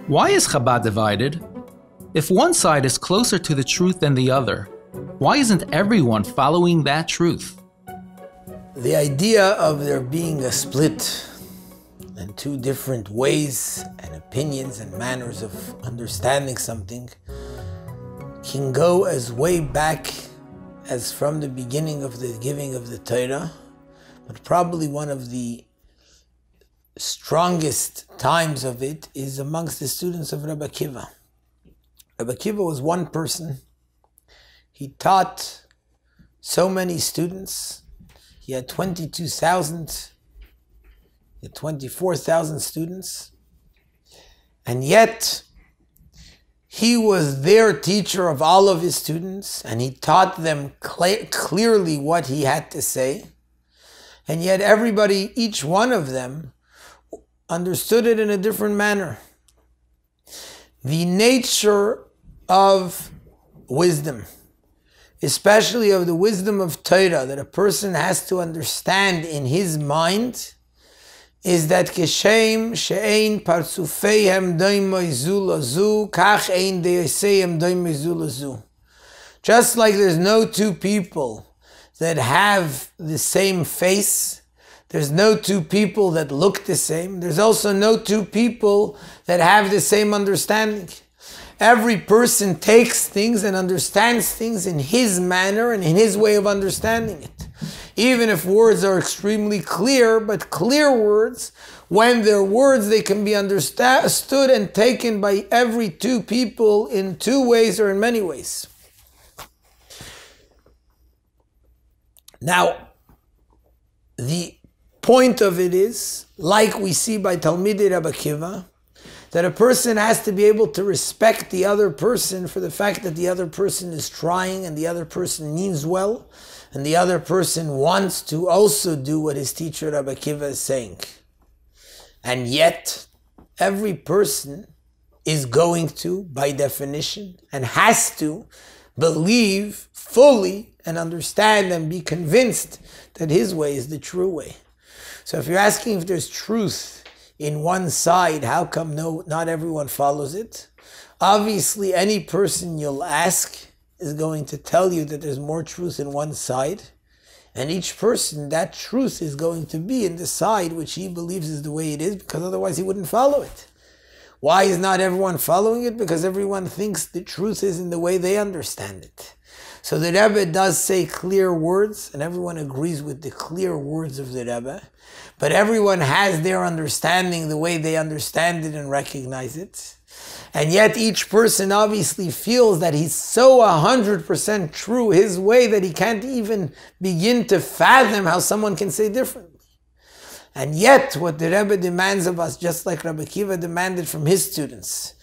Why is Chabad divided? If one side is closer to the truth than the other, why isn't everyone following that truth? The idea of there being a split and two different ways and opinions and manners of understanding something can go as way back as from the beginning of the giving of the Torah, but probably one of the strongest times of it is amongst the students of Rabbi Akiva. Rabbi Akiva was one person. He taught so many students. He had 24,000 students. And yet, he was their teacher of all of his students, and he taught them clearly what he had to say. And yet everybody, each one of them, understood it in a different manner. The nature of wisdom, especially of the wisdom of Torah, that a person has to understand in his mind, is that Keshem she'ein partsufeihem doimei zu lazu, kach ein deiseihem doimei zu lazu. Just like there's no two people that have the same face, there's no two people that look the same, there's also no two people that have the same understanding. Every person takes things and understands things in his manner and in his way of understanding it. Even if words are extremely clear, but clear words, when they're words, they can be understood and taken by every two people in two ways or in many ways. Now, the point of it is, like we see by Talmidei Rabbi Akiva, that a person has to be able to respect the other person for the fact that the other person is trying and the other person means well, and the other person wants to also do what his teacher Rabbi Akiva is saying. And yet, every person is going to, by definition, and has to believe fully and understand and be convinced that his way is the true way. So if you're asking if there's truth in one side, how come not everyone follows it? Obviously, any person you'll ask is going to tell you that there's more truth in one side. And each person, that truth is going to be in the side which he believes is the way it is, because otherwise he wouldn't follow it. Why is not everyone following it? Because everyone thinks the truth is in the way they understand it. So the Rebbe does say clear words, and everyone agrees with the clear words of the Rebbe. But everyone has their understanding the way they understand it and recognize it. And yet each person obviously feels that he's so 100% true his way that he can't even begin to fathom how someone can say differently. And yet what the Rebbe demands of us, just like Rabbi Akiva demanded from his students,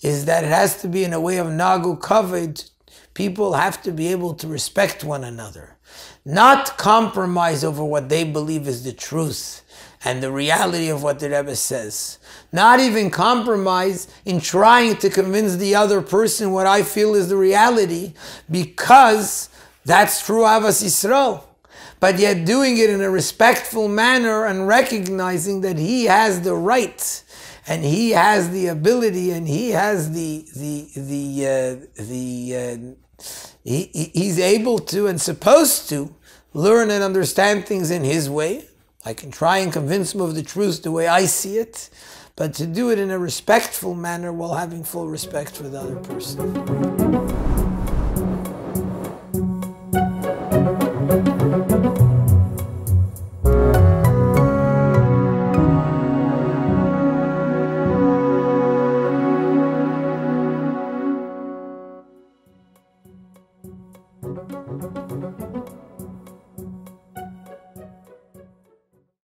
is that it has to be in a way of nagu kavod. People have to be able to respect one another, not compromise over what they believe is the truth and the reality of what the Rebbe says. Not even compromise in trying to convince the other person what I feel is the reality, because that's true Avas Yisrael. But yet doing it in a respectful manner and recognizing that he has the right and he has the ability and he has he's able to and supposed to learn and understand things in his way. I can try and convince him of the truth the way I see it, but to do it in a respectful manner while having full respect for the other person.